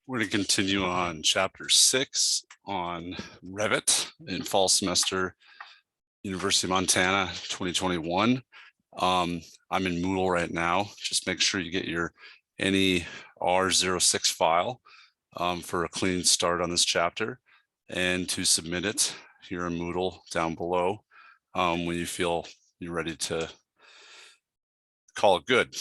We're going to continue on Chapter 6 on Revit in fall semester, University of Montana 2021. I'm in Moodle right now. Just make sure you get your any R06 file for a clean start on this chapter, and to submit it here in Moodle down below when you feel you're ready to call it good.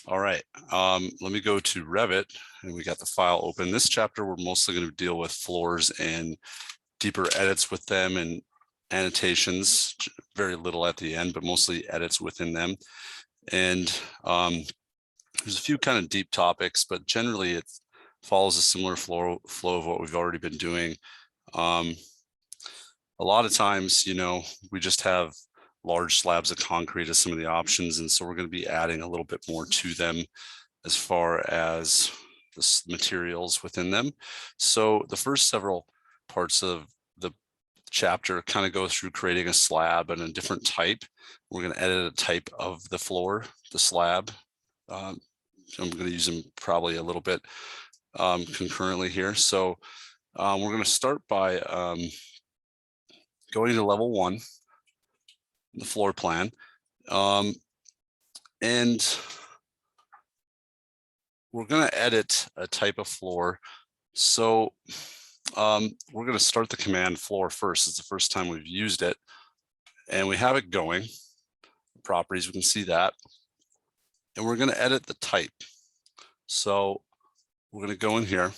All right, let me go to Revit, and we got the file open. This chapter, we're mostly going to deal with floors and deeper edits with them and annotations, very little at the end, but mostly edits within them. And there's a few kind of deep topics, but generally it follows a similar flow of what we've already been doing. A lot of times, you know, we just have large slabs of concrete as some of the options, and so we're going to be adding a little bit more to them as far as the materials within them. So the first several parts of the chapter kind of go through creating a slab and a different type. We're going to edit a type of the floor, the slab. I'm going to use them probably a little bit concurrently here. So we're going to start by going to level 1, the floor plan, and we're going to edit a type of floor. So we're going to start the command floor first. It's the first time we've used it, and we have it going. Properties, we can see that, and we're going to edit the type. So we're going to go in here,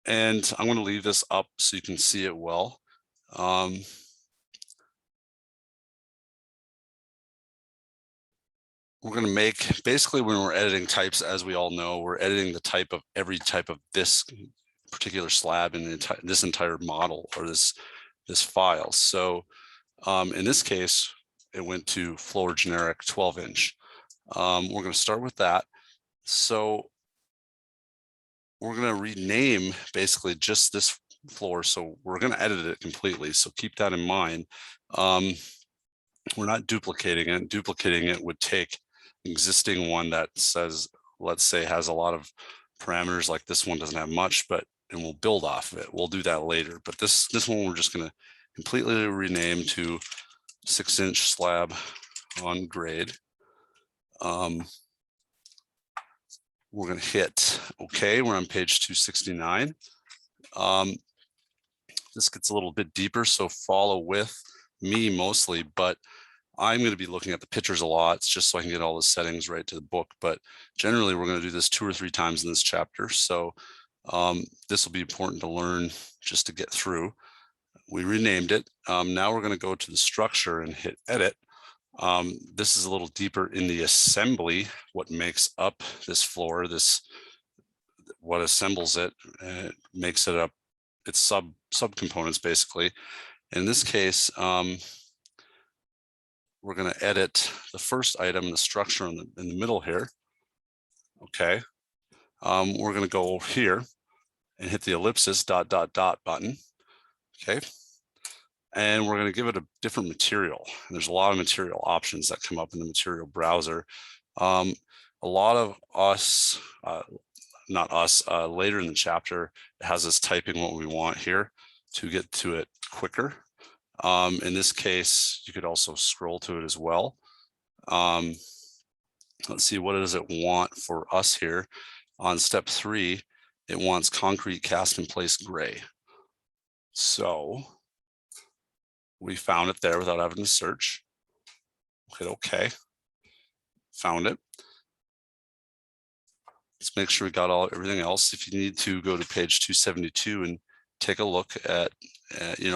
and I'm going to leave this up so you can see it well. We're going to make, basically when we're editing types, as we all know, we're editing the type of every type of this particular slab in this entire model or this file. So in this case, it went to floor generic 12-inch. We're going to start with that. So we're going to rename basically just this floor. So we're going to edit it completely. So keep that in mind. We're not duplicating it. Duplicating it would take existing one that says, let's say, has a lot of parameters, like this one doesn't have much, but and we'll build off of it. We'll do that later. But this one we're just going to completely rename to 6-inch slab on grade. We're going to hit OK. We're on page 269. This gets a little bit deeper, so follow with me mostly, but I'm going to be looking at the pictures a lot just so I can get all the settings right to the book. But generally, we're going to do this 2 or 3 times in this chapter. So this will be important to learn just to get through. We renamed it. Now we're going to go to the structure and hit edit. This is a little deeper in the assembly, what makes up this floor, what assembles it, makes it up, its subcomponents basically. In this case, we're going to edit the first item, the structure in the middle here. Okay. We're going to go over here and hit the ellipsis ... button. Okay. And we're going to give it a different material. And there's a lot of material options that come up in the material browser. A lot of us, not us, later in the chapter, it has us typing what we want here to get to it quicker. In this case, you could also scroll to it as well. Let's see, what does it want for us here? On step 3, it wants concrete cast in place gray. So we found it there without having to search. Hit OK. Found it. Let's make sure we got everything else. If you need to, go to page 272 and take a look at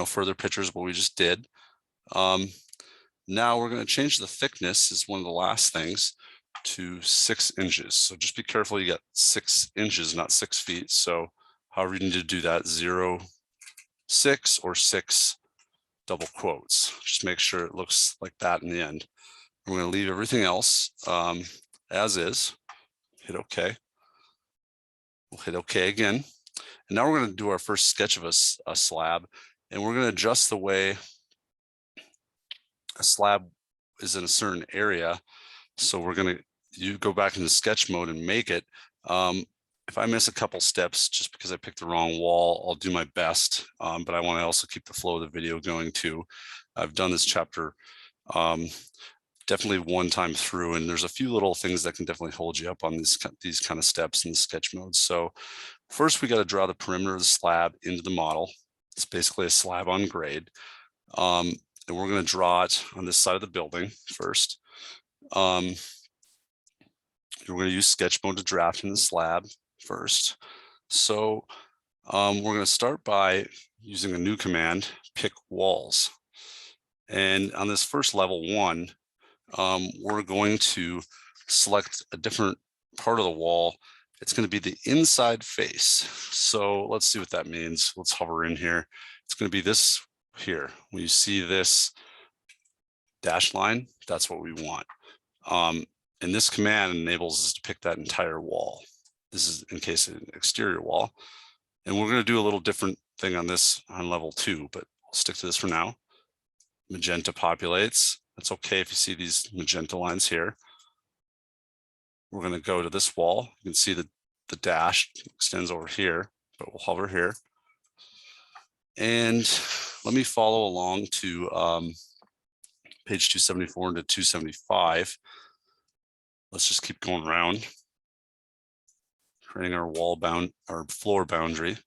further pictures of what we just did. Now we're going to change the thickness, is one of the last things, to 6 inches. So just be careful, you got 6 inches, not 6 feet. So however you need to do that, 0, 6 or 6 double quotes. Just make sure it looks like that in the end. We're going to leave everything else as is. Hit OK. We'll hit OK again. And now we're going to do our first sketch of a slab, and we're going to adjust the way a slab is in a certain area. So we're going to go back into sketch mode and make it If I miss a couple steps just because I picked the wrong wall, I'll do my best, but I want to also keep the flow of the video going too. I've done this chapter definitely one time through, and there's a few little things that can definitely hold you up on these kind of steps in the sketch mode. So first, we got to draw the perimeter of the slab into the model. It's basically a slab on grade. And we're going to draw it on this side of the building first. We're going to use sketch mode to draft in the slab first. So we're going to start by using a new command, pick walls. And on this first level 1, we're going to select a different part of the wall. It's going to be the inside face. So let's see what that means. Let's hover in here. It's going to be this here. When you see this dashed line, that's what we want. And this command enables us to pick that entire wall. This is in case of an exterior wall. And we're going to do a little different thing on this on level 2, but I'll stick to this for now. Magenta populates. That's okay if you see these magenta lines here. We're going to go to this wall. You can see the dash extends over here, but we'll hover here. And let me follow along to page 274 into 275. Let's just keep going around, creating our our floor boundary.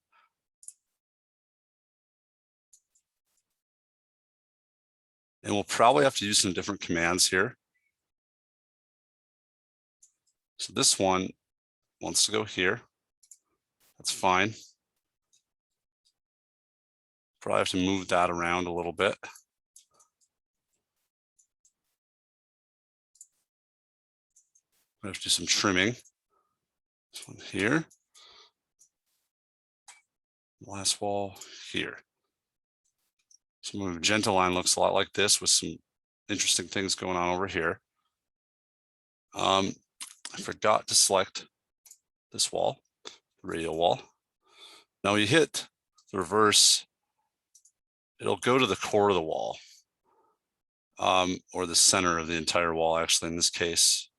And we'll probably have to use some different commands here. So this one wants to go here. That's fine. Probably have to move that around a little bit. I have to do some trimming. This one here. Last wall here. So my magenta line looks a lot like this with some interesting things going on over here. I forgot to select this wall, the radial wall. Now you hit the reverse, it'll go to the core of the wall, or the center of the entire wall. Actually, in this case,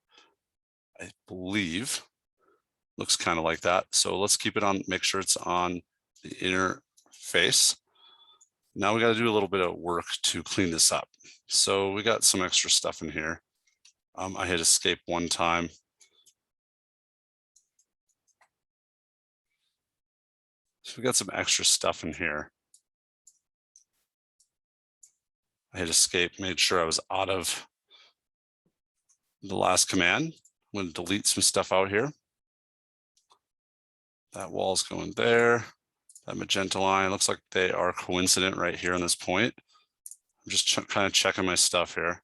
I believe looks kind of like that. So let's keep it on, make sure it's on the inner face. Now we got to do a little bit of work to clean this up. So we got some extra stuff in here. I hit escape one time. So we got some extra stuff in here. I hit escape, made sure I was out of the last command. I'm going to delete some stuff out here. That wall's going there. That magenta line looks like they are coincident right here on this point. I'm just kind of checking my stuff here.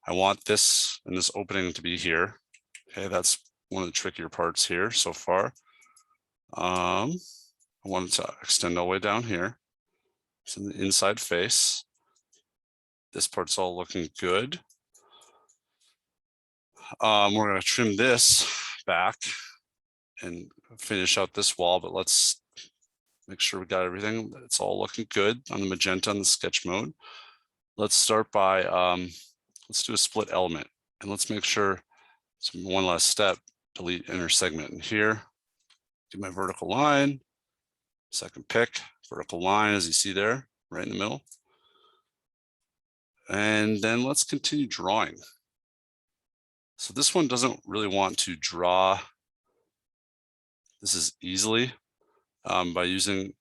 I want this and this opening to be here. Okay, that's one of the trickier parts here so far. I want it to extend all the way down here. So the inside face. This part's all looking good. We're going to trim this back and finish out this wall, but let's make sure we got everything. It's all looking good on the magenta and the sketch mode. Let's start by, let's do a split element, and let's make sure it's one last step, delete inner segment in here. Do my vertical line, second pick, vertical line as you see there, right in the middle. And then let's continue drawing. So this one doesn't really want to draw. This is easily by using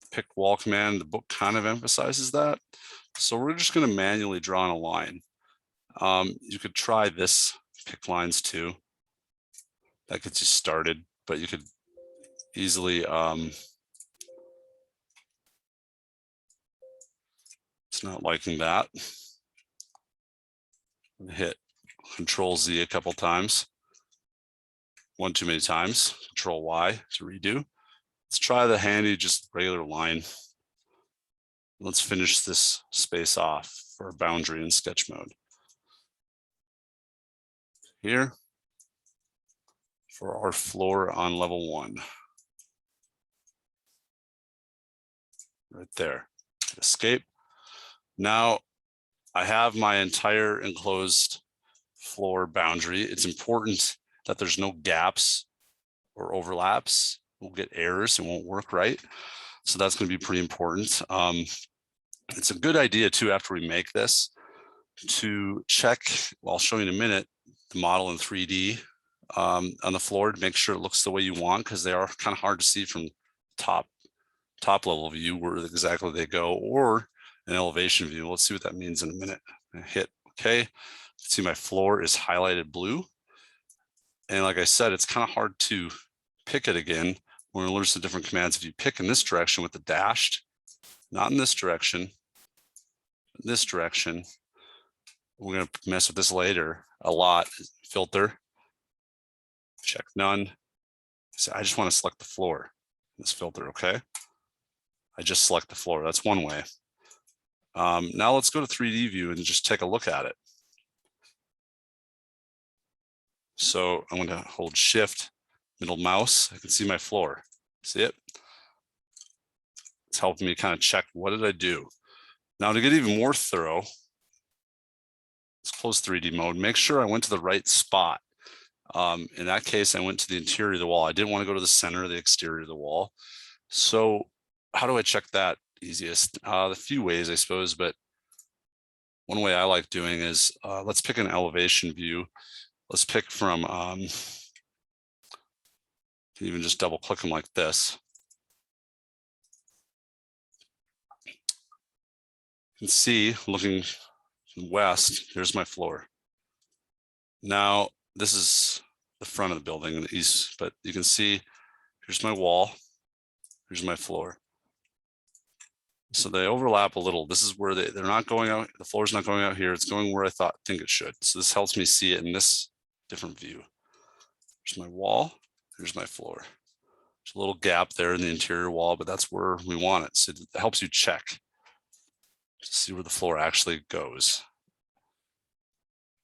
the pick wall command. The book kind of emphasizes that. So we're just going to manually draw on a line. You could try this pick lines too. That gets you started, but you could easily it's not liking that. Hit Control Z a couple times. One too many times. Control Y to redo. Let's try the handy, just regular line. Let's finish this space off for a boundary in sketch mode. Here for our floor on level 1. Right there. Escape. Now I have my entire enclosed floor boundary. It's important that there's no gaps or overlaps, we'll get errors, it won't work right. So that's going to be pretty important. It's a good idea too, after we make this, to check, well, I'll show you in a minute, the model in 3D on the floor to make sure it looks the way you want, because they are kind of hard to see from top level view where exactly they go, or an elevation view. Let's see what that means in a minute. I hit OK. See, my floor is highlighted blue. And like I said, it's kind of hard to pick it again when we learn some different commands. If you pick in this direction with the dashed, not in this direction, this direction, we're going to mess with this later a lot. Filter, check none. So I just want to select the floor, this filter, okay? I just select the floor, that's one way. Now let's go to 3D view and just take a look at it. So I'm going to hold Shift, middle mouse, I can see my floor. See it? It's helping me kind of check, what did I do? Now to get even more thorough, let's close 3D mode, make sure I went to the right spot. In that case, I went to the interior of the wall. I didn't want to go to the center or the exterior of the wall. So how do I check that easiest? A few ways, I suppose, but one way I like doing is, let's pick an elevation view. Let's pick from, you can even just double click them like this. You can see, looking west, here's my floor. Now, this is the front of the building in the east, but you can see, here's my wall, here's my floor. So they overlap a little. This is where they're not going out, the floor's not going out here, it's going where I think it should. So this helps me see it in this different view. Here's my wall, here's my floor. There's a little gap there in the interior wall, but that's where we want it. So it helps you check to see where the floor actually goes.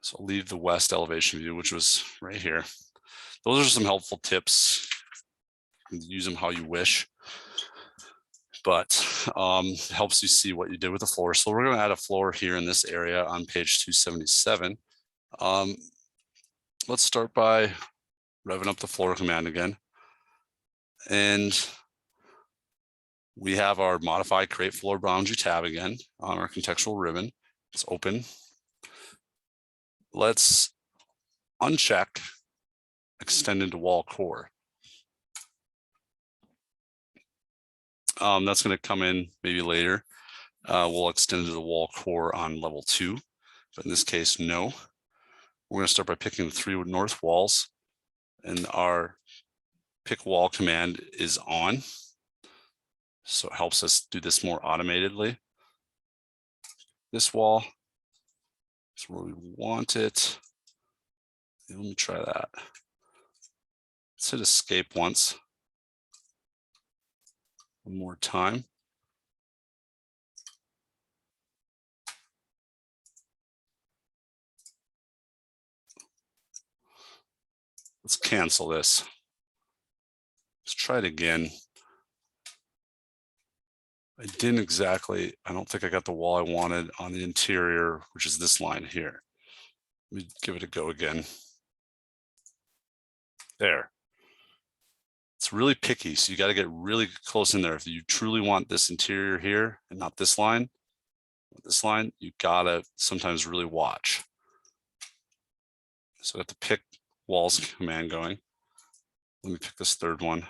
So I'll leave the west elevation view, which was right here. Those are some helpful tips. You can use them how you wish, but it helps you see what you did with the floor. So we're going to add a floor here in this area on page 277. Let's start by revving up the floor command again. And we have our modify create floor boundary tab again on our contextual ribbon. It's open. Let's uncheck extend into wall core. That's going to come in maybe later. We'll extend to the wall core on level 2, but in this case, no. We're going to start by picking the 3 north walls, and our pick wall command is on. So it helps us do this more automatedly. This wall is where we want it. Let me try that. Let's hit escape once. One more time. Let's cancel this. Let's try it again. I don't think I got the wall I wanted on the interior, which is this line here. Let me give it a go again. There. It's really picky, so you got to get really close in there. If you truly want this interior here and not this line, you gotta sometimes really watch. So I have to pick walls command going. Let me pick this third one.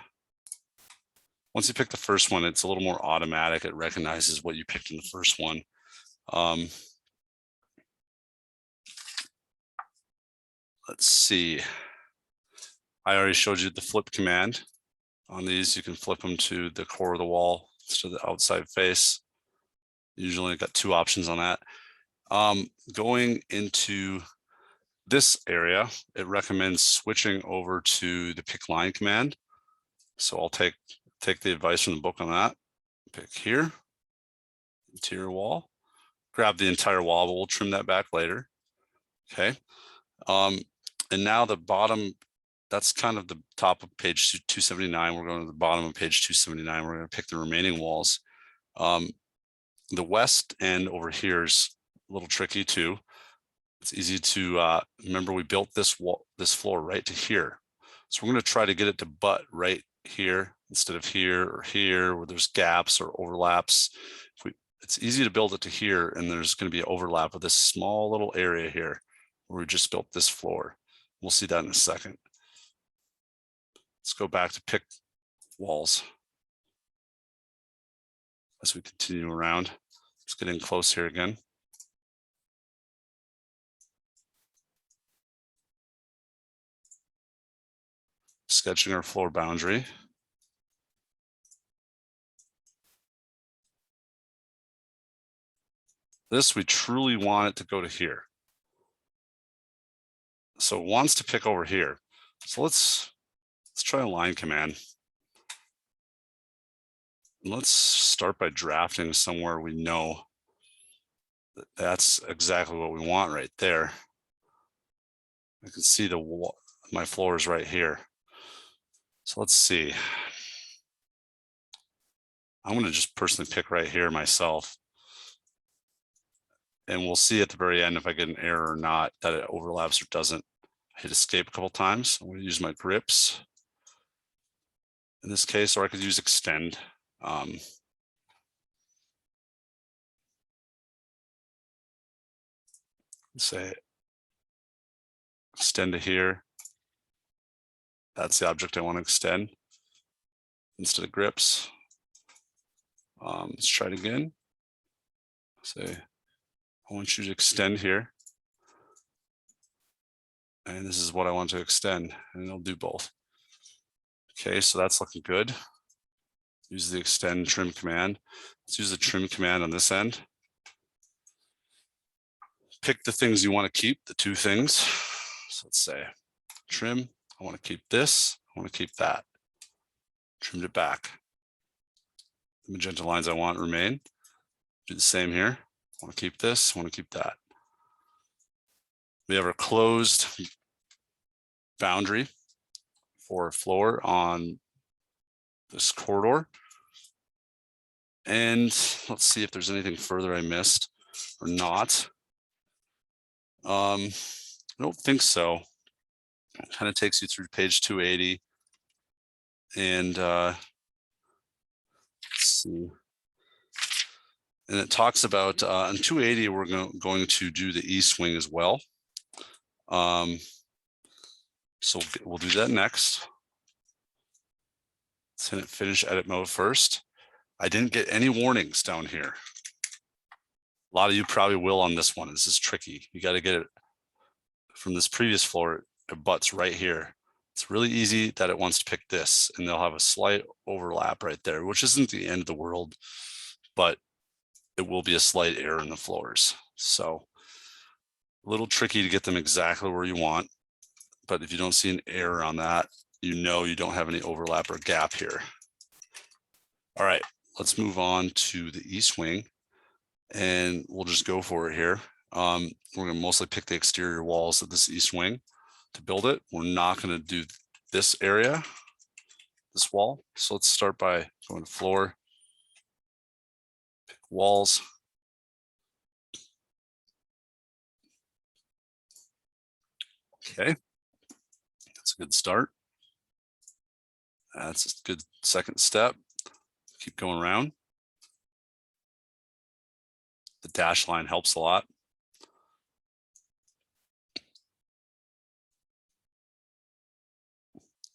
Once you pick the first one, it's a little more automatic. It recognizes what you picked in the first one. Let's see. I already showed you the flip command. On these, you can flip them to the core of the wall, to the outside face. Usually got 2 options on that. Going into this area, it recommends switching over to the pick line command. So I'll take the advice from the book on that. Pick here, interior wall, grab the entire wall, but we'll trim that back later. Okay. And now the bottom, that's kind of the top of page 279. We're going to the bottom of page 279. We're going to pick the remaining walls. The west end over here is a little tricky too. It's easy to remember we built this floor right to here. So we're going to try to get it to butt right here instead of here or here where there's gaps or overlaps. It's easy to build it to here, and there's going to be an overlap with this small little area here where we just built this floor. We'll see that in a second. Let's go back to pick walls as we continue around. Let's get in close here again. Sketching our floor boundary. This, we truly want it to go to here. So it wants to pick over here. So let's try a line command. Let's start by drafting somewhere we know that that's exactly what we want right there. I can see my floor is right here. So let's see. I'm going to just personally pick right here myself. And we'll see at the very end if I get an error or not, that it overlaps or doesn't. I hit escape a couple times. I'm going to use my grips in this case, or I could use extend. Say extend to here. That's the object I want to extend instead of grips. Let's try it again. Say, I want you to extend here. And this is what I want to extend, and it'll do both. Okay, so that's looking good. Use the extend trim command. Let's use the trim command on this end. Pick the things you want to keep, the two things. So let's say trim, I want to keep this, I want to keep that. Trimmed it back. The magenta lines I want remain. Do the same here. I want to keep this, I want to keep that. We have our closed boundary for a floor on this corridor. And let's see if there's anything further I missed or not. I don't think so. It kind of takes you through page 280. And let's see. And it talks about on 280, we're going to do the east wing as well. So we'll do that next. Let's hit finish edit mode first. I didn't get any warnings down here. A lot of you probably will on this one. This is tricky. You got to get it from this previous floor. It butts right here. It's really easy that it wants to pick this, and they'll have a slight overlap right there, which isn't the end of the world, but it will be a slight error in the floors. So a little tricky to get them exactly where you want, but if you don't see an error on that, you know you don't have any overlap or gap here. All right, let's move on to the east wing, and we'll just go for it here. We're going to mostly pick the exterior walls of this east wing to build it. We're not going to do this area, this wall. So let's start by going to floor, pick walls. Okay, that's a good start. That's a good second step. Keep going around. The dash line helps a lot.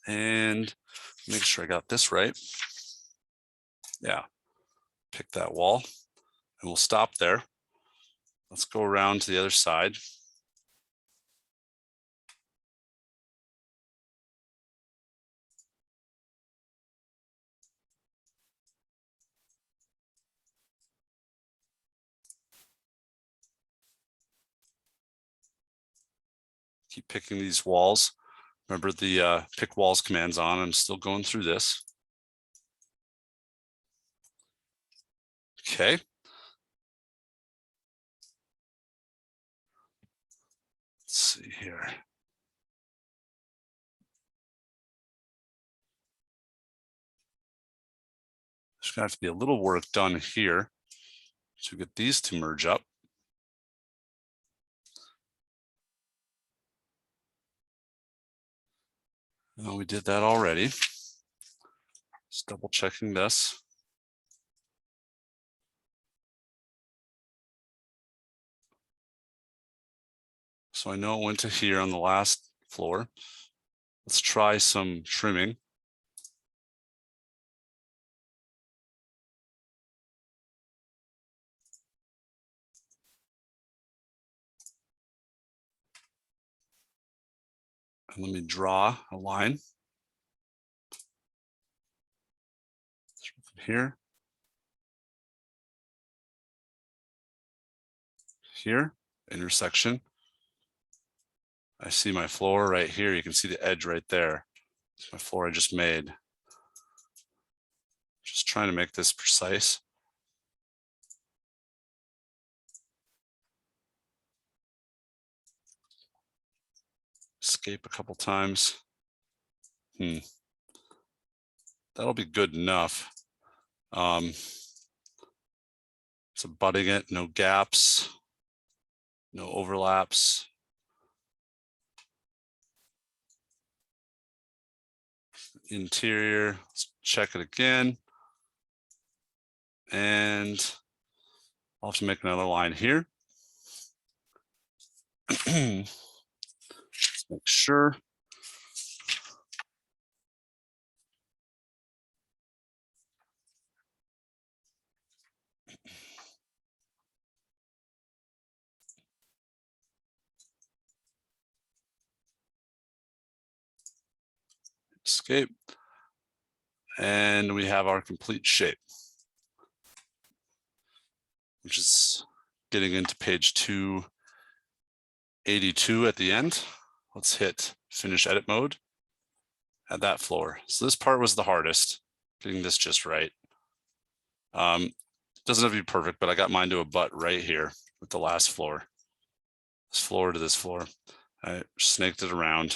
And make sure I got this right. Yeah, pick that wall, and we'll stop there. Let's go around to the other side. Keep picking these walls. Remember the pick walls command's on. I'm still going through this. Okay. Let's see here. There's going to have to be a little work done here to get these to merge up. We did that already. Just double checking this. So I know it went to here on the last floor. Let's try some trimming. And let me draw a line. From here. Here, intersection. I see my floor right here. You can see the edge right there. It's my floor I just made. Just trying to make this precise. Escape a couple times. That'll be good enough. So butting it, no gaps, no overlaps. Interior, let's check it again. And I'll have to make another line here. Let's make sure. Escape. And we have our complete shape, which is getting into page 282 at the end. Let's hit finish edit mode at that floor. So this part was the hardest, getting this just right. Doesn't have to be perfect, but I got mine to a butt right here with the last floor. This floor to this floor. I snaked it around.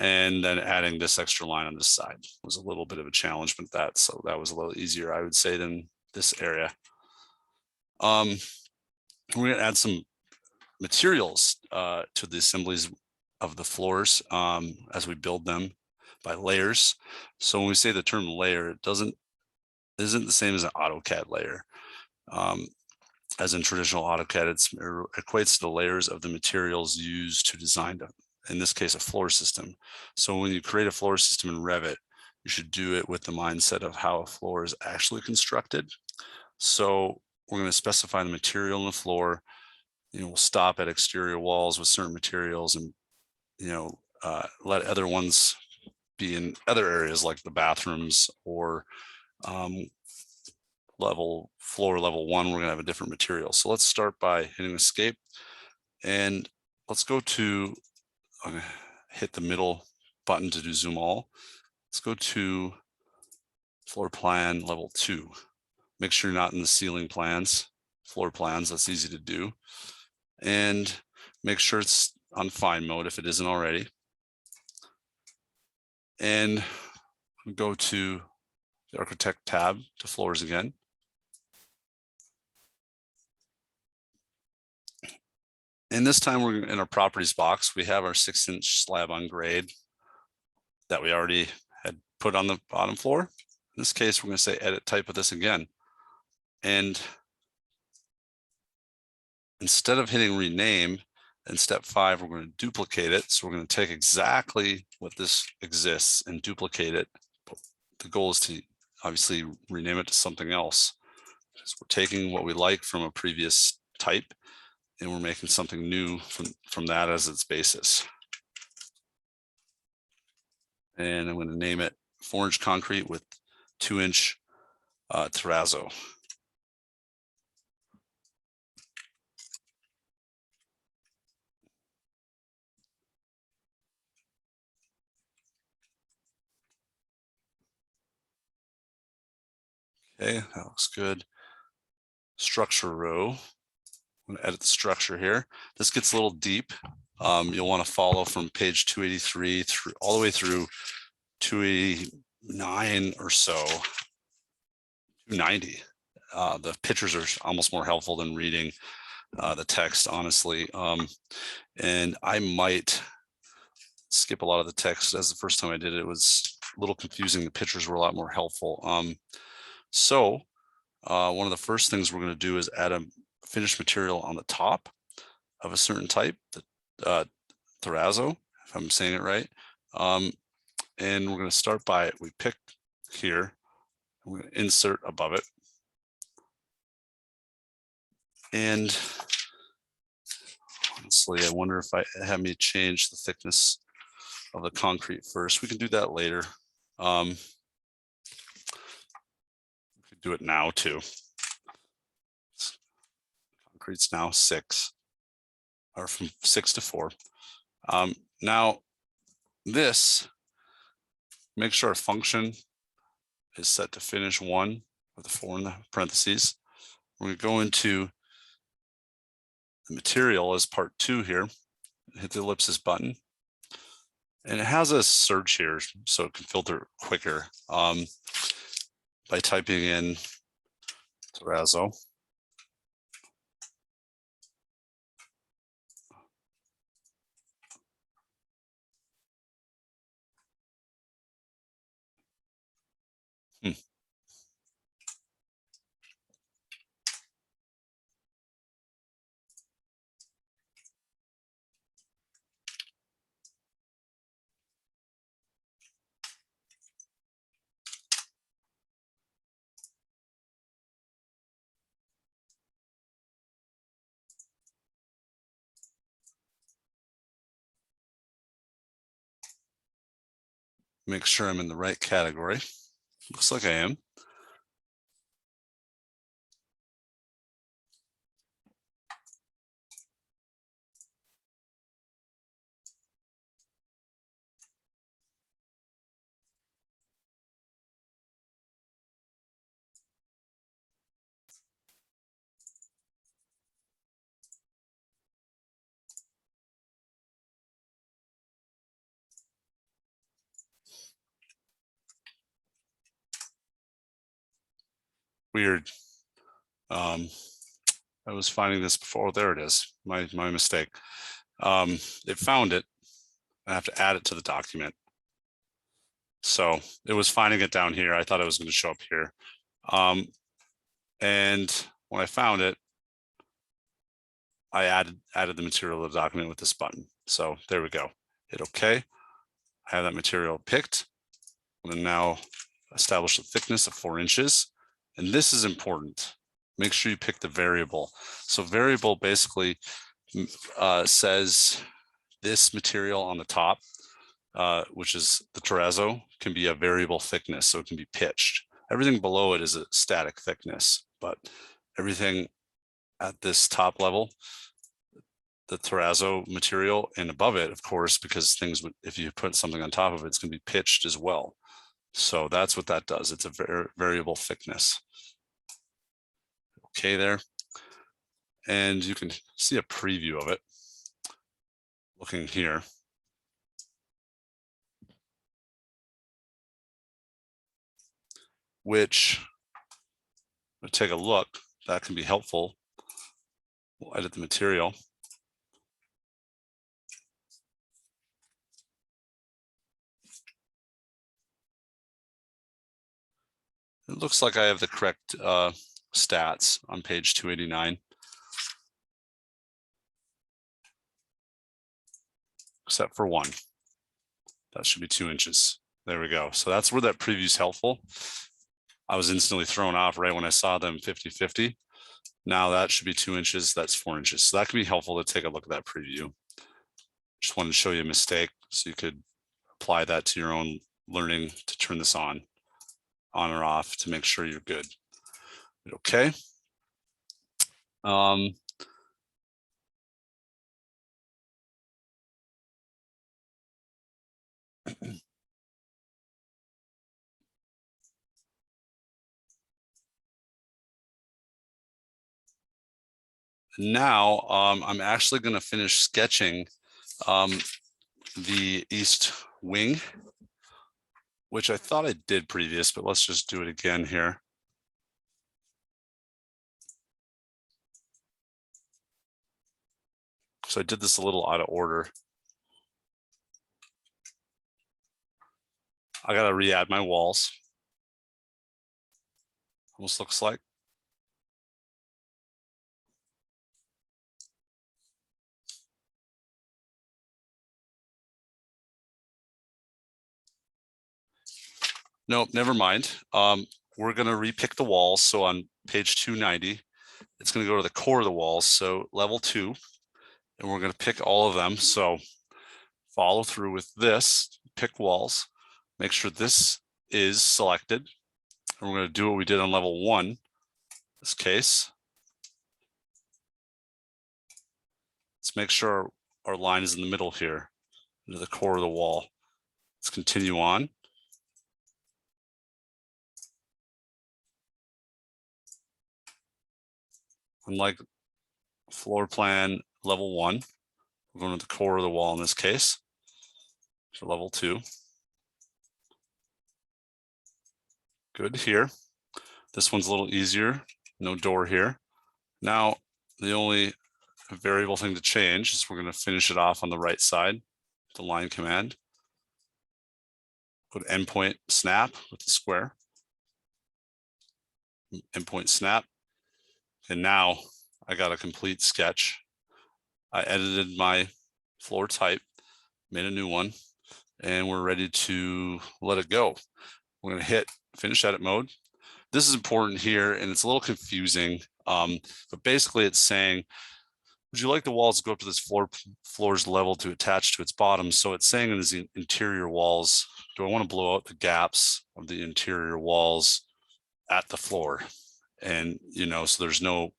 And then adding this extra line on this side was a little bit of a challenge, but so that was a little easier, I would say, than this area. We're going to add some materials to the assemblies of the floors as we build them by layers. So when we say the term layer, it isn't the same as an AutoCAD layer. As in traditional AutoCAD, it equates to the layers of the materials used to design, in this case, a floor system. So when you create a floor system in Revit, you should do it with the mindset of how a floor is actually constructed. So we're going to specify the material in the floor. We'll stop at exterior walls with certain materials, and let other ones be in other areas like the bathrooms or floor level 1. We're going to have a different material. So let's start by hitting escape, and let's go to I'm going to hit the middle button to do zoom all. Let's go to floor plan level 2. Make sure you're not in the ceiling plans, floor plans. That's easy to do. And make sure it's on fine mode if it isn't already. And go to the architect tab to floors again. And this time we're in our properties box. We have our 6-inch slab on grade that we already had put on the bottom floor. In this case, we're going to say edit type of this again. And instead of hitting rename in step 5, we're going to duplicate it. So we're going to take exactly what this exists and duplicate it. The goal is to obviously rename it to something else. So we're taking what we like from a previous type, and we're making something new from that as its basis. And I'm going to name it 4-inch concrete with 2-inch terrazzo. Okay, that looks good. Structure row. I'm going to edit the structure here. This gets a little deep. You'll want to follow from page 283 through all the way through 289 or so, 290. The pictures are almost more helpful than reading the text, honestly. And I might skip a lot of the text, as the first time I did it, it was a little confusing. The pictures were a lot more helpful. So one of the first things we're going to do is add a finished material on the top of a certain type, the terrazzo, if I'm saying it right. And we're going to start by, we pick here, we're going to insert above it. And honestly, I wonder if I have me change the thickness of the concrete first. We can do that later. We could do it now too. Concrete's now 6, or from 6 to 4. Now this, make sure our function is set to finish 1 with the 4 in the parentheses. We're going to go into the material as part 2 here, hit the ellipsis button, and it has a search here so it can filter quicker by typing in terrazzo. Make sure I'm in the right category. Looks like I am. Weird. I was finding this before. Oh, there it is. My mistake. It found it. I have to add it to the document. So it was finding it down here. I thought it was going to show up here. And when I found it, I added the material to the document with this button. So there we go. Hit OK. I have that material picked. I'm going to now establish a thickness of 4 inches. And this is important. Make sure you pick the variable. So variable basically says this material on the top, which is the terrazzo, can be a variable thickness, so it can be pitched. Everything below it is a static thickness, but everything at this top level, the terrazzo material, and above it, of course, because things would, if you put something on top of it, it's going to be pitched as well. So that's what that does. It's a variable thickness. Okay there. And you can see a preview of it looking here. Which, take a look, that can be helpful. We'll edit the material. It looks like I have the correct stats on page 289. Except for one. That should be 2 inches. There we go. So that's where that preview is helpful. I was instantly thrown off right when I saw them 50-50. Now that should be 2 inches. That's 4 inches. So that can be helpful to take a look at that preview. Just wanted to show you a mistake so you could apply that to your own learning to turn this on or off to make sure you're good. Okay. Now I'm actually going to finish sketching the east wing, which I thought I did previous, but let's just do it again here. So I did this a little out of order. I got to re-add my walls. Almost looks like. Nope, never mind. We're going to repick the walls. So on page 290, it's going to go to the core of the walls. So level 2, and we're going to pick all of them. So follow through with this, pick walls, make sure this is selected. And we're going to do what we did on level 1, this case. Let's make sure our line is in the middle here, into the core of the wall. Let's continue on. Unlike floor plan level 1, we're going to the core of the wall in this case. So level 2. Good here. This one's a little easier. No door here. Now, the only variable thing to change is we're going to finish it off on the right side, the line command. Go to endpoint snap with the square. Endpoint snap. And now I got a complete sketch. I edited my floor type, made a new one, and we're ready to let it go. We're going to hit finish edit mode. This is important here, and it's a little confusing, but basically it's saying, would you like the walls to go up to this floor's level to attach to its bottom? So it's saying in these interior walls, do I want to blow out the gaps of the interior walls at the floor? And, you know, so there's no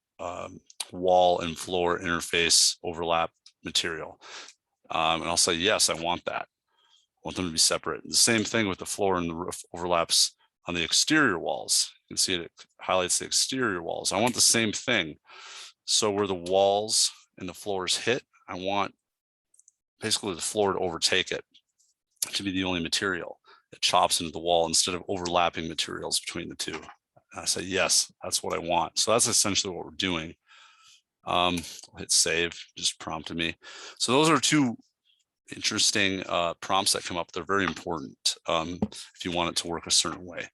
wall and floor interface overlap material. And I'll say, yes, I want that. I want them to be separate. The same thing with the floor and the roof overlaps on the exterior walls. You can see it highlights the exterior walls. I want the same thing. So where the walls and the floors hit, I want basically the floor to overtake it, to be the only material that chops into the wall instead of overlapping materials between the two. I say, yes, that's what I want. So that's essentially what we're doing. I'll hit save, just prompted me. So those are two interesting prompts that come up. They're very important if you want it to work a certain way.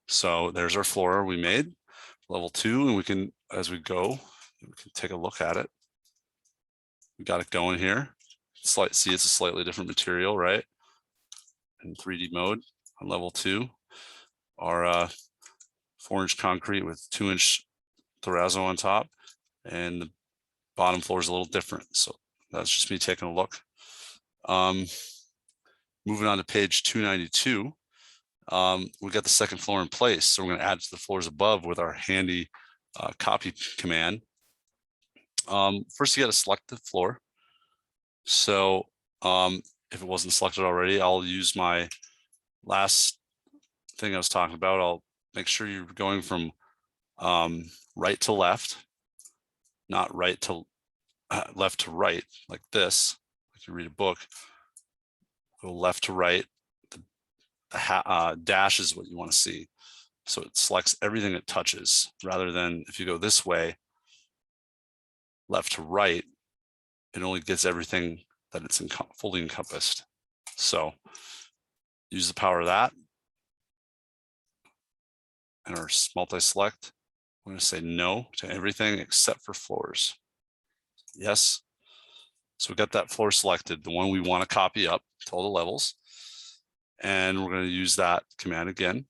So there's our floor we made, level 2, and we can, as we go, we can take a look at it. We got it going here. See, it's a slightly different material, right? In 3D mode on level 2, our 4-inch concrete with 2-inch terrazzo on top, and the bottom floor is a little different. So that's just me taking a look. Moving on to page 292, we got the second floor in place. So we're going to add to the floors above with our handy copy command. First, you got to select the floor. So if it wasn't selected already, I'll use my last thing I was talking about. I'll make sure you're going from right to left, not right to left to right, like this. Like you read a book, go left to right. The dash is what you want to see. So it selects everything it touches, rather than if you go this way, left to right, it only gets everything that it's fully encompassed. So use the power of that. And our multi-select, I'm going to say no to everything except for floors. Yes. So we got that floor selected, the one we want to copy up to all the levels. And we're going to use that command again.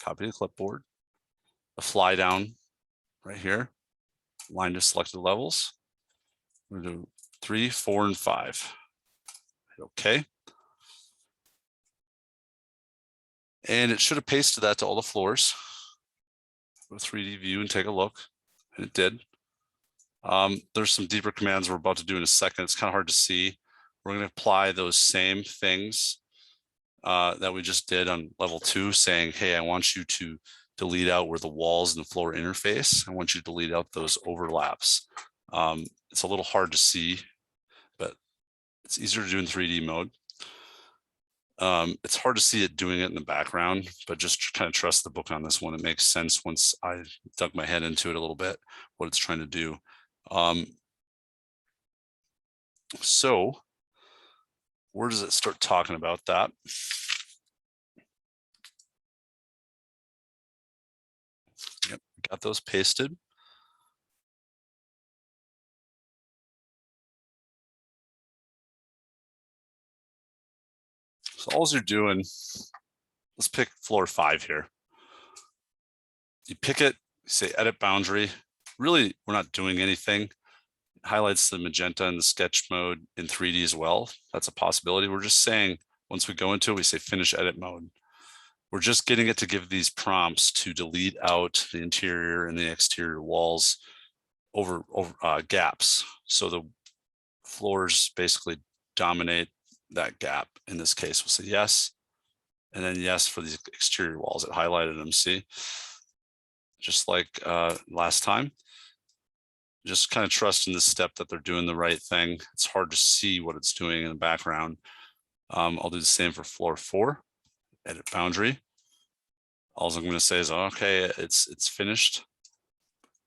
Copy the clipboard, a fly down right here, line to selected levels. We're going to do 3, 4, and 5. Okay. And it should have pasted that to all the floors. Go to 3D view and take a look. And it did. There's some deeper commands we're about to do in a second. It's kind of hard to see. We're going to apply those same things that we just did on level 2, saying, hey, I want you to delete out where the walls and the floor interface. I want you to delete out those overlaps. It's a little hard to see, but it's easier to do in 3D mode. It's hard to see it doing it in the background, but just kind of trust the book on this one. It makes sense once I dug my head into it a little bit, what it's trying to do. So where does it start talking about that? got those pasted. So all you're doing, let's pick floor 5 here. You pick it, say edit boundary. Really, we're not doing anything. It highlights the magenta in the sketch mode in 3D as well. That's a possibility. We're just saying, once we go into it, we say finish edit mode. We're just getting it to give these prompts to delete out the interior and the exterior walls over gaps. So the floors basically dominate that gap. In this case, we'll say yes, and then yes for these exterior walls. It highlighted them, see? Just like last time. Just kind of trust in this step that they're doing the right thing. It's hard to see what it's doing in the background. I'll do the same for floor 4, edit boundary. All I'm going to say is, okay, it's finished.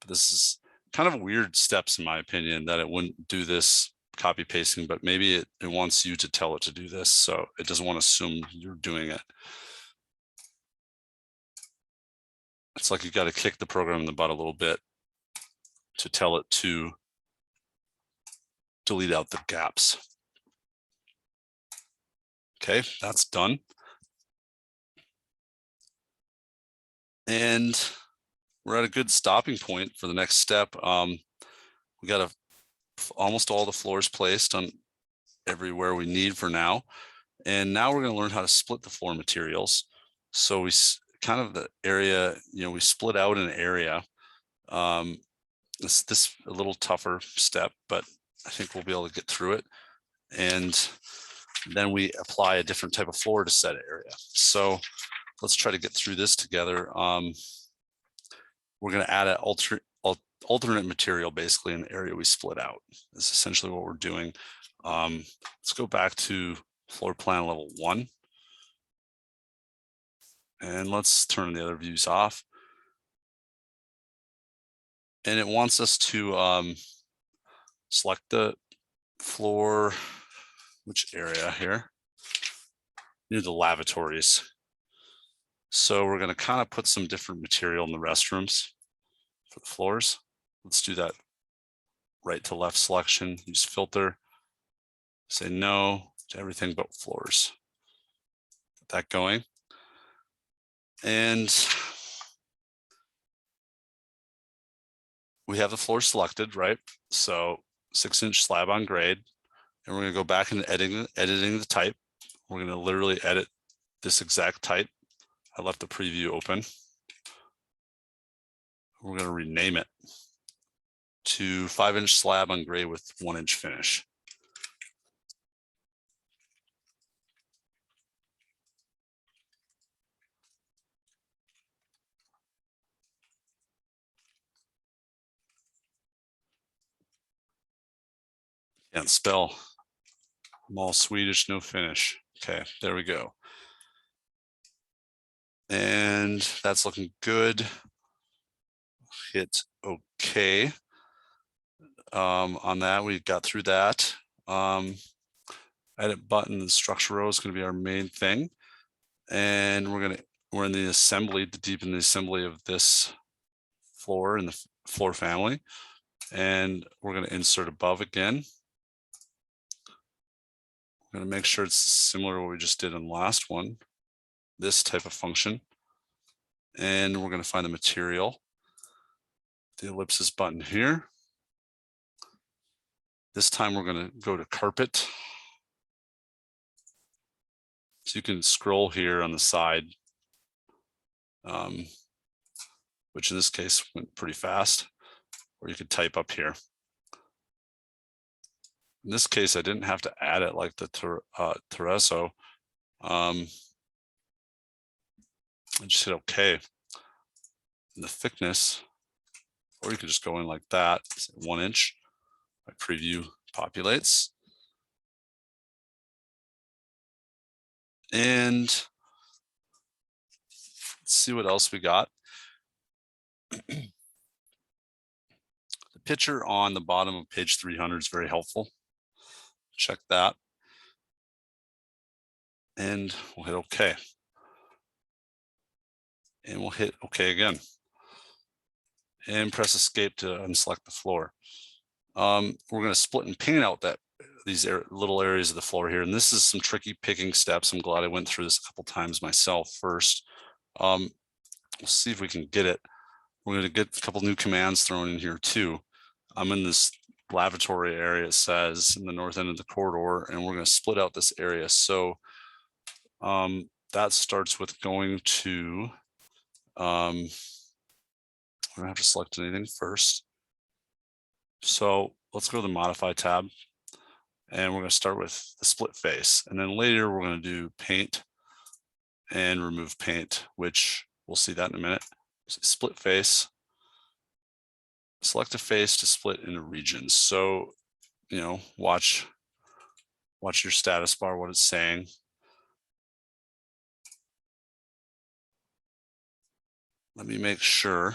But this is kind of weird steps, in my opinion, that it wouldn't do this copy pasting, but maybe it wants you to tell it to do this. So it doesn't want to assume you're doing it. It's like you got to kick the program in the butt a little bit to tell it to delete out the gaps. Okay, that's done. And we're at a good stopping point for the next step. We got almost all the floors placed on everywhere we need for now. And now we're going to learn how to split the floor materials. So we kind of the area, we split out an area. This a little tougher step, but I think we'll be able to get through it. And then we apply a different type of floor to set area. So let's try to get through this together. We're going to add an alternate material basically in the area we split out. That's essentially what we're doing. Let's go back to floor plan level 1. And let's turn the other views off. And it wants us to select the floor, which area here? Near the lavatories. So we're going to kind of put some different material in the restrooms for the floors. Let's do that right to left selection, use filter, say no to everything but floors. Get that going. And we have the floor selected, right? So 6-inch slab on grade. And we're going to go back and editing the type. We're going to literally edit this exact type. I left the preview open. We're going to rename it to 5-inch slab on grade with 1-inch finish. Can't spell. I'm all Swedish, no finish. Okay, there we go. And that's looking good. Hit OK. On that, we got through that. Edit button, the structure row is going to be our main thing. And we're in the assembly to deepen the assembly of this floor in the floor family. And we're going to insert above again. We're going to make sure it's similar to what we just did in the last one, this type of function. And we're going to find the material, the ellipsis button here. This time we're going to go to carpet. So you can scroll here on the side, which in this case went pretty fast, or you could type up here. In this case, I didn't have to add it like the Terrazzo. I just hit OK. And the thickness, or you could just go in like that, 1 inch. My preview populates. And let's see what else we got. The picture on the bottom of page 300 is very helpful. Check that. And we'll hit OK. And we'll hit OK again. and press escape to unselect the floor. We're going to split and paint out these little areas of the floor here. And this is some tricky picking steps. I'm glad I went through this a couple times myself first. We'll see if we can get it. We're going to get a couple new commands thrown in here too. I'm in this lavatory area, it says, in the north end of the corridor, and we're going to split out this area. So that starts with going to, I don't have to select anything first. So let's go to the modify tab, and we're going to start with the split face. And then later we're going to do paint and remove paint, which we'll see that in a minute. So split face, select a face to split into regions. So, you know, watch your status bar, what it's saying. Let me make sure.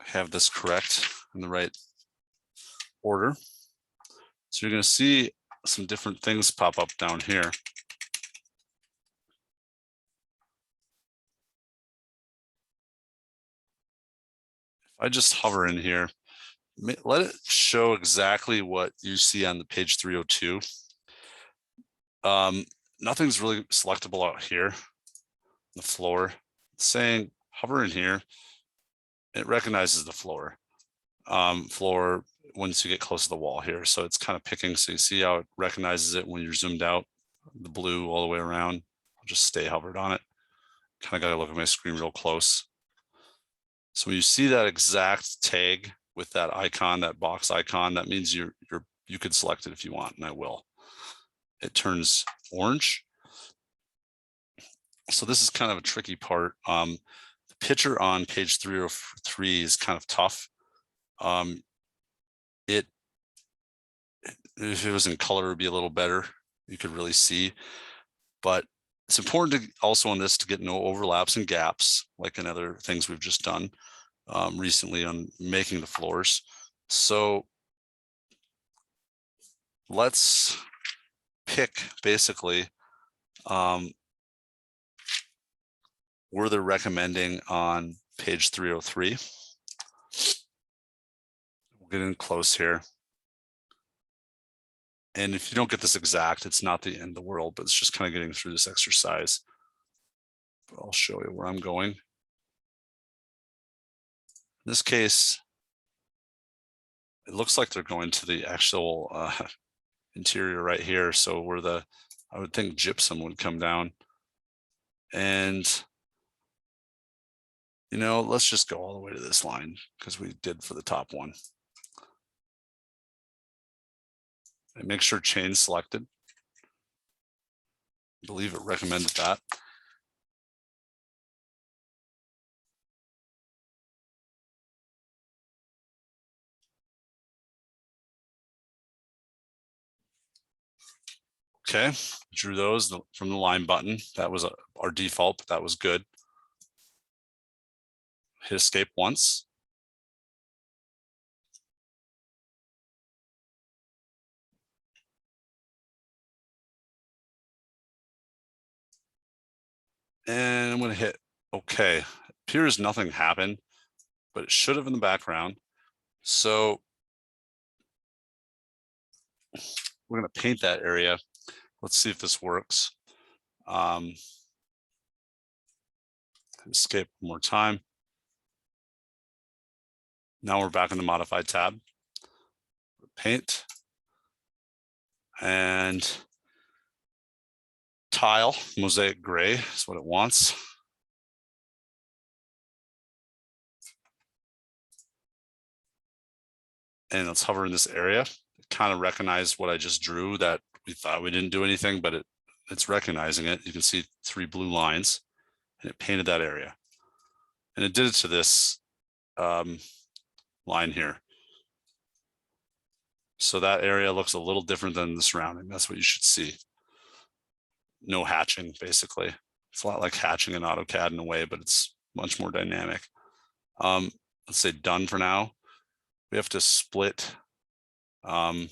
I have this correct in the right order. So you're going to see some different things pop up down here. If I just hover in here, let it show exactly what you see on the page 302. Nothing's really selectable out here, the floor. It's saying hover in here, it recognizes the floor. Floor once you get close to the wall here. So it's kind of picking. So you see how it recognizes it when you're zoomed out, the blue all the way around. I'll just stay hovered on it. Kind of got to look at my screen real close. So when you see that exact tag with that icon, that box icon, that means you could select it if you want, and I will. It turns orange. So this is kind of a tricky part. The picture on page 303 is kind of tough. If it was in color, it would be a little better. You could really see, but it's important to also on this to get no overlaps and gaps, like in other things we've just done recently on making the floors. So let's pick basically where they're recommending on page 303. We'll get in close here. And if you don't get this exact, it's not the end of the world, but it's just kind of getting through this exercise. But I'll show you where I'm going. In this case, it looks like they're going to the actual interior right here. So where I would think gypsum would come down. And, you know, let's just go all the way to this line because we did for the top one. And make sure chain selected. I believe it recommended that. Okay, drew those from the line button. That was our default, but that was good. Hit escape once. And I'm going to hit OK. It appears nothing happened, but it should have in the background. So we're going to paint that area. Let's see if this works. Escape one more time. Now we're back in the modified tab. Paint. And tile, mosaic gray is what it wants. And let's hover in this area. It kind of recognized what I just drew that we thought we didn't do anything, but it's recognizing it. You can see 3 blue lines, and it painted that area. And it did it to this line here. So that area looks a little different than the surrounding. That's what you should see. No hatching, basically. It's a lot like hatching in AutoCAD in a way, but it's much more dynamic. Let's say done for now. We have to split another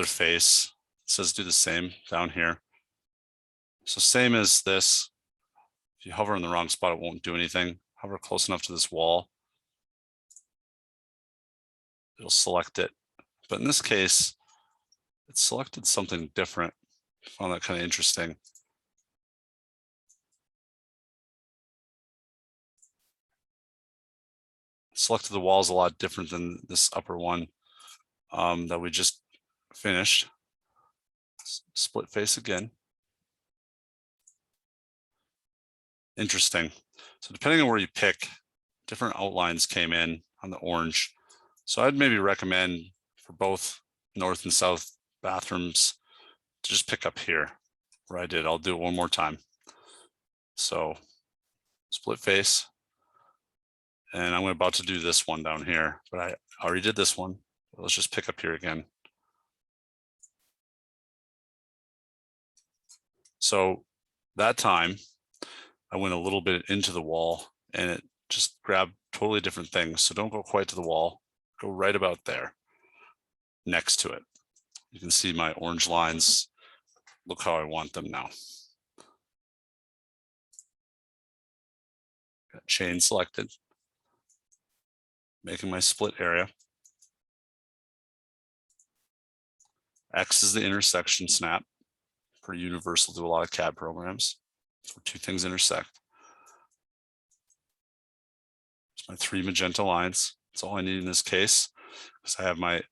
face. It says do the same down here. So same as this, if you hover in the wrong spot, it won't do anything. Hover close enough to this wall, it'll select it. But in this case, it selected something different. I found that kind of interesting. Selected the walls a lot different than this upper one that we just finished. Split face again. Interesting. So depending on where you pick, different outlines came in on the orange. So I'd maybe recommend for both north and south bathrooms to just pick up here where I did. I'll do it one more time. So split face. And I'm about to do this one down here, but I already did this one. Let's just pick up here again. So that time I went a little bit into the wall and it just grabbed totally different things. So don't go quite to the wall, go right about there next to it. You can see my orange lines. Look how I want them now. Got chain selected, making my split area. X is the intersection snap. Pretty universal to a lot of CAD programs. So two things intersect. It's my 3 magenta lines. That's all I need in this case, because I have my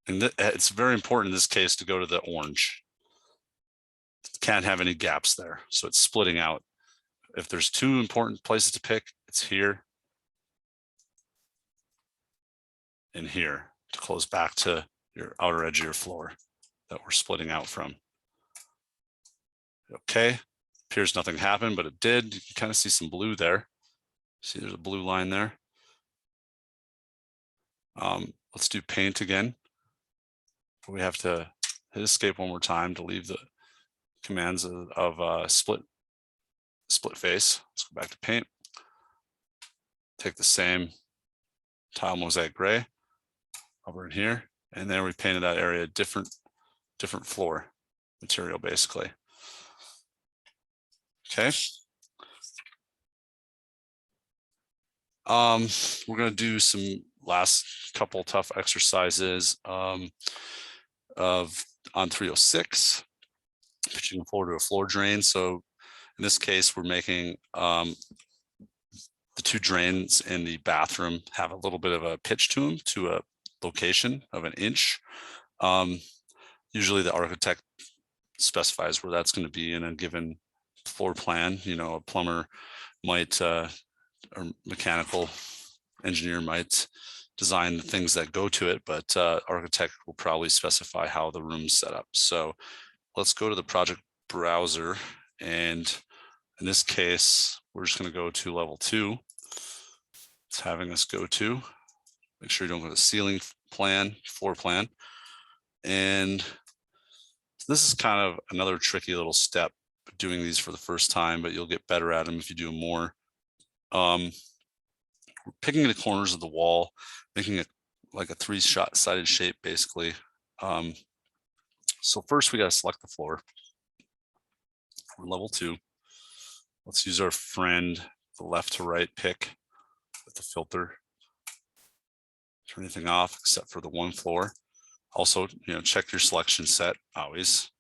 it's very important in this case to go to the orange. Can't have any gaps there, so it's splitting out. If there's 2 important places to pick, it's here and here to close back to your outer edge of your floor that we're splitting out from. Okay, appears nothing happened, but it did. You can kind of see some blue there. See, there's a blue line there. Let's do paint again. We have to hit escape one more time to leave the commands of split face. Let's go back to paint. Take the same tile mosaic gray over in here, and then we painted that area different floor material basically. Okay. We're going to do some last couple tough exercises on 306, pitching floor to a floor drain. So in this case, we're making the 2 drains in the bathroom have a little bit of a pitch to them to a location of 1 inch. Usually the architect specifies where that's going to be in a given floor plan. You know, a plumber might or mechanical engineer might design the things that go to it, but architect will probably specify how the room's set up. So let's go to the project browser, and in this case, we're just going to go to level 2. It's having us go to, make sure you don't go to ceiling plan, floor plan. And this is kind of another tricky little step, doing these for the first time, but you'll get better at them if you do them more. We're picking the corners of the wall, making it like a 3-sided shape, basically. So first we got to select the floor. We're level 2. Let's use our friend, the left to right pick with the filter. Turn anything off except for the 1 floor. Also, check your selection set always.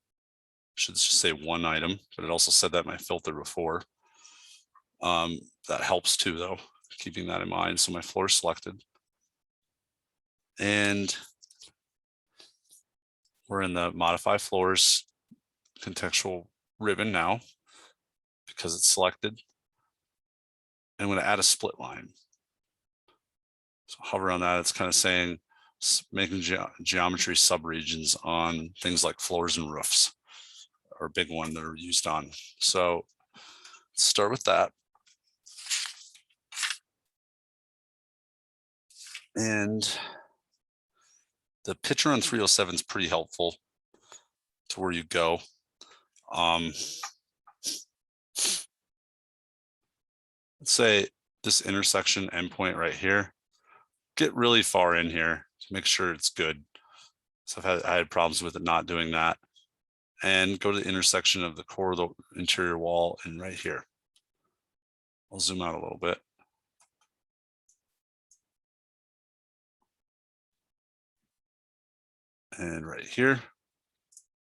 Should just say 1 item, but it also said that in my filter before. That helps too, though, keeping that in mind. So my floor is selected. And we're in the modify floors contextual ribbon now because it's selected. And I'm going to add a split line. So hover on that. It's kind of saying making geometry subregions on things like floors and roofs are a big one that are used on. So let's start with that. And the picture on 307 is pretty helpful to where you go. Let's say this intersection endpoint right here, get really far in here to make sure it's good. So I had problems with it not doing that. and go to the intersection of the core of the interior wall and right here. I'll zoom out a little bit. And right here,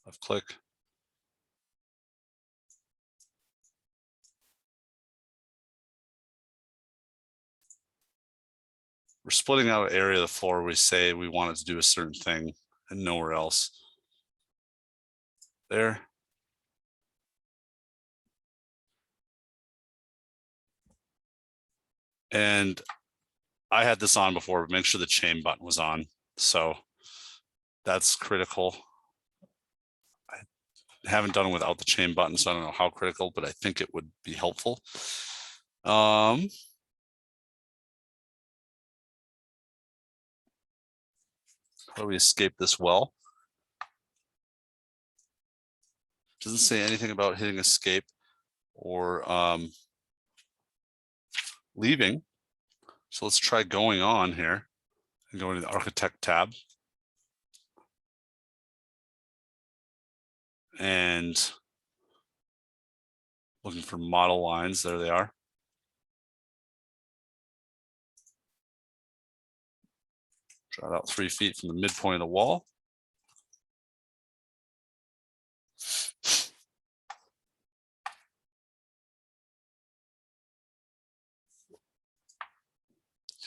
left click. We're splitting out an area of the floor we say we want it to do a certain thing and nowhere else. There. And I had this on before, but make sure the chain button was on. So that's critical. I haven't done it without the chain button, so I don't know how critical, but I think it would be helpful. How do we escape this well? Doesn't say anything about hitting escape or leaving. So let's try going on here and going to the Architect tab. And looking for model lines, there they are. Draw it out 3 feet from the midpoint of the wall.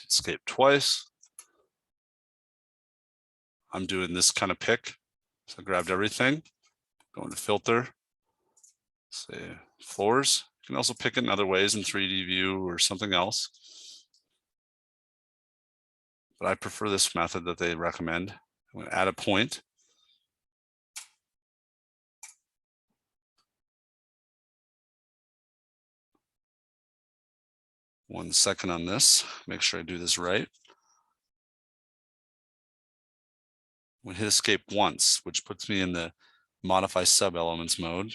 Escape twice. I'm doing this kind of pick. So I grabbed everything, going to filter, say floors. You can also pick it in other ways in 3D view or something else. But I prefer this method that they recommend. I'm going to add a point. One second on this, make sure I do this right. We hit escape once, which puts me in the modify sub-elements mode.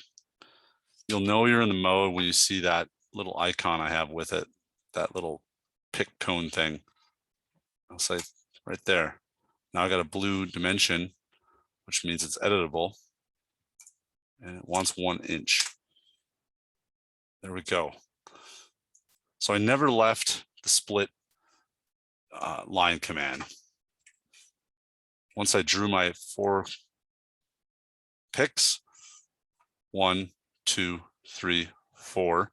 You'll know you're in the mode when you see that little icon I have with it, that little pick cone thing. I'll say right there. Now I got a blue dimension, which means it's editable. And it wants 1 inch. There we go. So I never left the split line command. Once I drew my 4 picks, 1, 2, 3, 4,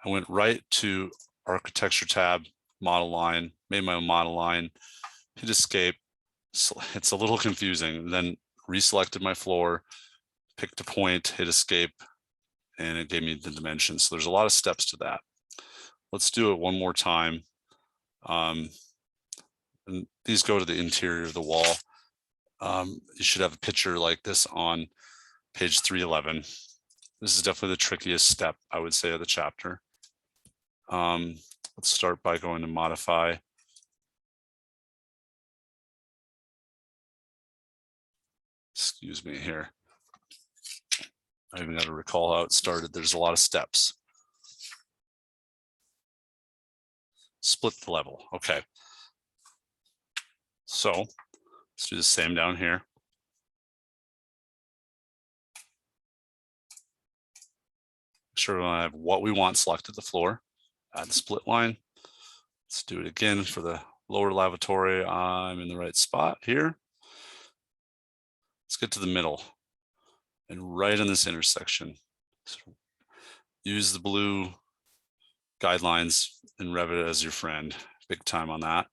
I went right to Architecture tab, model line, made my own model line, hit escape. So it's a little confusing. Then reselected my floor, picked a point, hit escape, and it gave me the dimensions. So there's a lot of steps to that. Let's do it one more time. And these go to the interior of the wall. You should have a picture like this on page 311. This is definitely the trickiest step, I would say, of the chapter. Let's start by going to modify. Excuse me here. I even got to recall how it started. There's a lot of steps. Split the level. Okay. So let's do the same down here. Make sure I have what we want selected, the floor. Add the split line. Let's do it again for the lower lavatory. I'm in the right spot here. Let's get to the middle and right in this intersection. So use the blue guidelines and Revit as your friend. Big time on that.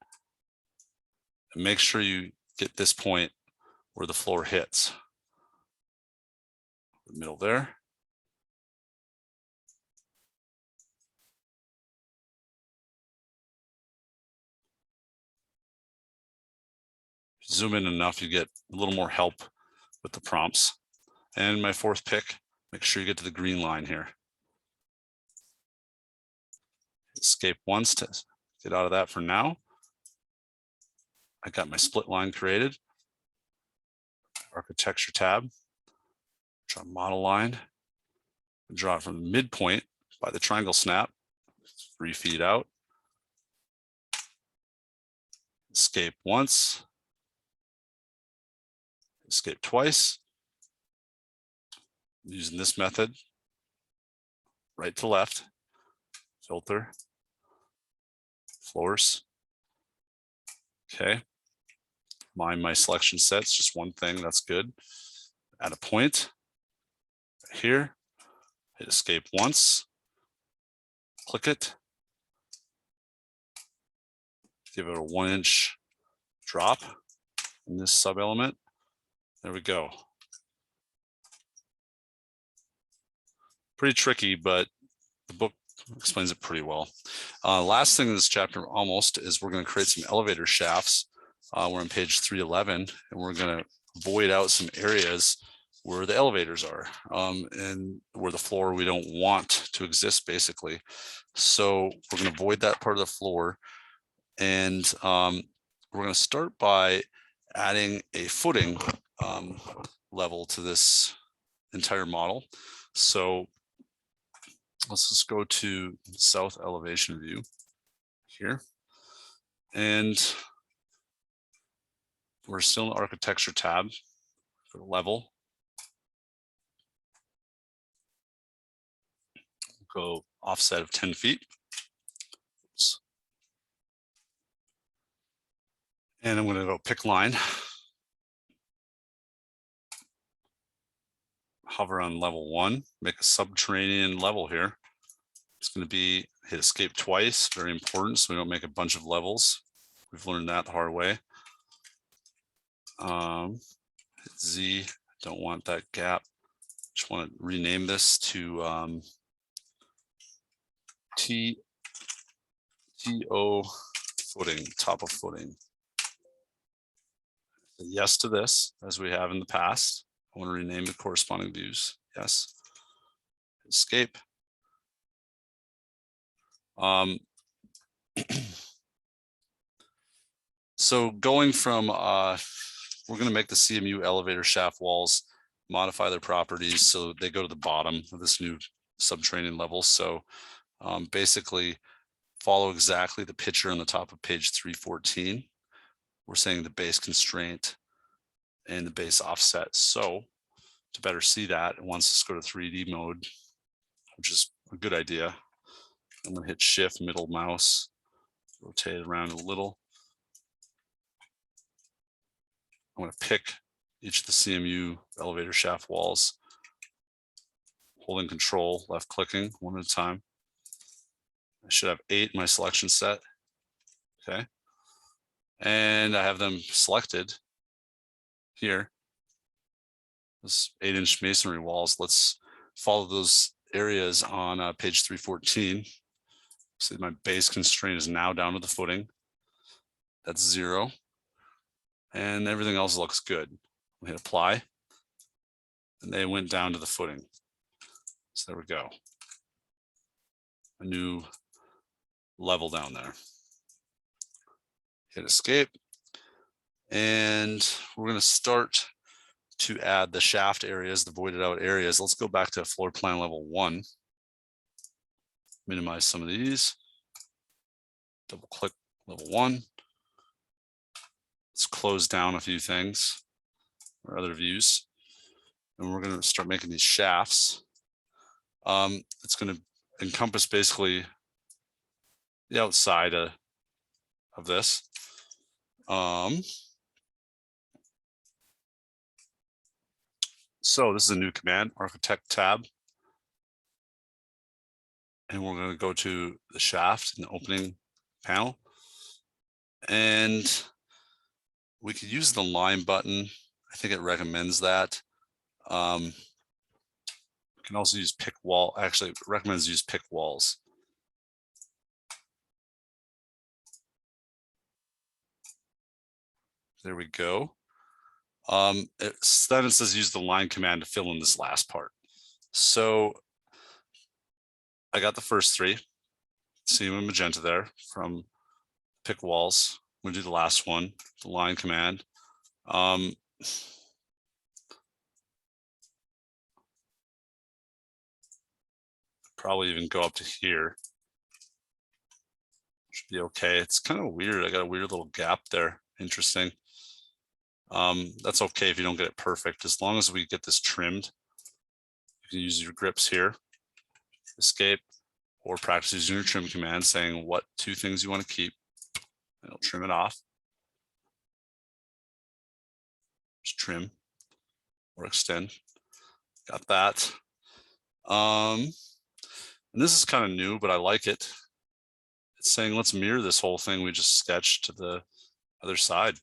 And make sure you get this point where the floor hits. The middle there. Zoom in enough, you get a little more help with the prompts. And my 4th pick, make sure you get to the green line here. Escape once to get out of that for now. I got my split line created. Architecture tab, draw model line, draw it from the midpoint by the triangle snap, 3 feet out. Escape once, escape twice. using this method, right to left, filter, floors. Okay. Mind my selection sets, just one thing, that's good. Add a point here, hit escape once, click it, give it a 1-inch drop in this sub element. There we go. Pretty tricky, but the book explains it pretty well. Last thing in this chapter almost is we're going to create some elevator shafts. We're on page 311, and we're going to void out some areas where the elevators are and where the floor we don't want to exist, basically. So we're going to void that part of the floor, and we're going to start by adding a footing level to this entire model. So let's just go to south elevation view here, and we're still in the architecture tab. Go to level, go offset of 10 feet. Oops. And I'm going to go pick line, hover on level 1, make a subterranean level here. It's going to be hit escape twice, very important, so we don't make a bunch of levels. We've learned that the hard way. Hit Z, don't want that gap. Just want to rename this to TO footing, top of footing. Say yes to this, as we have in the past. I want to rename the corresponding views. Yes. Escape. So going from, we're going to make the CMU elevator shaft walls, modify their properties so they go to the bottom of this new subterranean level. So basically follow exactly the picture on the top of page 314. We're saying the base constraint and the base offset. So to better see that, it wants us to go to 3D mode, which is a good idea. I'm going to hit shift middle mouse, rotate it around a little. I'm going to pick each of the CMU elevator shaft walls, holding control, left clicking one at a time. I should have 8 in my selection set. Okay. And I have them selected here. This 8-inch masonry walls. Let's follow those areas on page 314. See, my base constraint is now down to the footing. That's 0. And everything else looks good. We hit apply, and they went down to the footing. So there we go. A new level down there. Hit escape. And we're going to start to add the shaft areas, the voided out areas. Let's go back to floor plan level 1. Minimize some of these. Double click level 1. Let's close down a few things or other views. And we're going to start making these shafts. It's going to encompass basically the outside of this. So this is a new command, architect tab. And we're going to go to the shaft in the opening panel. And we could use the line button. I think it recommends that. We can also use pick wall. Actually, it recommends use pick walls. There we go. Then it says use the line command to fill in this last part. So I got the first 3. See them in magenta there from pick walls. I'm going to do the last one, the line command. Probably even go up to here. Should be okay. It's kind of weird. I got a weird little gap there. Interesting. That's okay if you don't get it perfect, as long as we get this trimmed. can use your grips here, escape, or practice using your trim command, saying what 2 things you want to keep, and it'll trim it off. Just trim or extend. Got that. And this is kind of new, but I like it. It's saying let's mirror this whole thing we just sketched to the other side.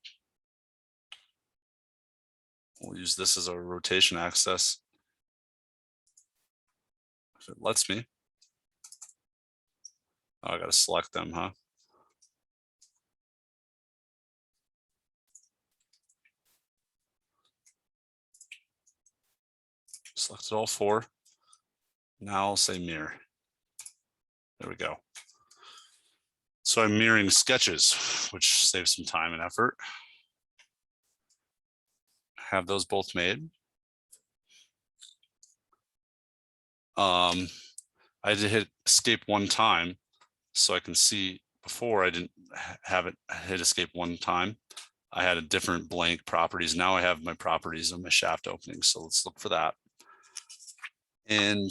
We'll use this as a rotation axis if it lets me. Oh, I got to select them, huh? Selected all 4. Now I'll say mirror. There we go. So I'm mirroring sketches, which saves some time and effort. Have those both made. I had to hit escape 1 time so I can see. Before I didn't have it hit escape 1 time. I had a different blank properties. Now I have my properties on my shaft opening. So let's look for that. And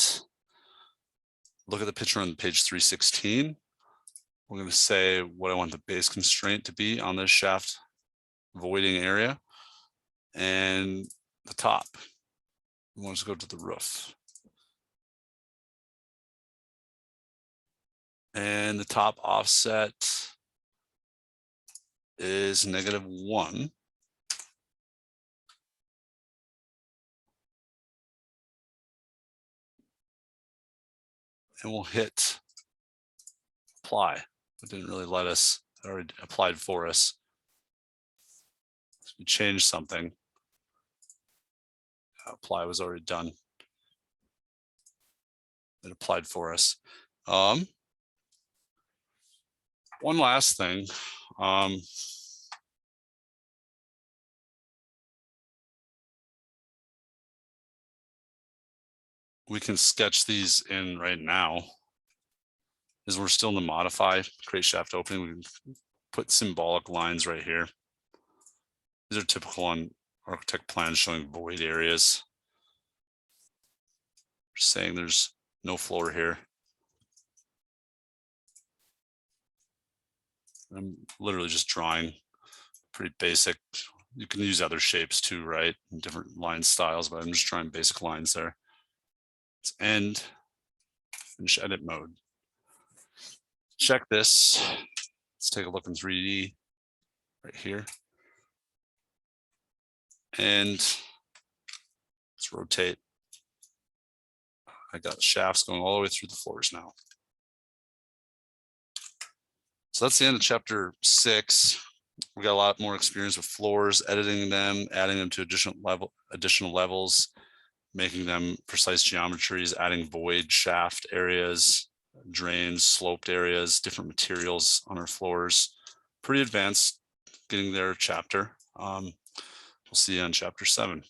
look at the picture on page 316. We're going to say what I want the base constraint to be on this shaft voiding area. And the top, we want to go to the roof. And the top offset is -1. And we'll hit apply. It didn't really let us, it already applied for us. So we changed something. Apply was already done. It applied for us. One last thing. We can sketch these in right now. As we're still in the modify, create shaft opening, we can put symbolic lines right here. These are typical on architect plans showing void areas. Saying there's no floor here. I'm literally just drawing pretty basic. You can use other shapes too, right? And different line styles, but I'm just drawing basic lines there. Let's end, finish edit mode. Check this. Let's take a look in 3D right here. And let's rotate. I got shafts going all the way through the floors now. So that's the end of chapter 6. We got a lot more experience with floors, editing them, adding them to additional levels, making them precise geometries, adding void shaft areas, drains, sloped areas, different materials on our floors. Pretty advanced getting there chapter. We'll see you on chapter 7.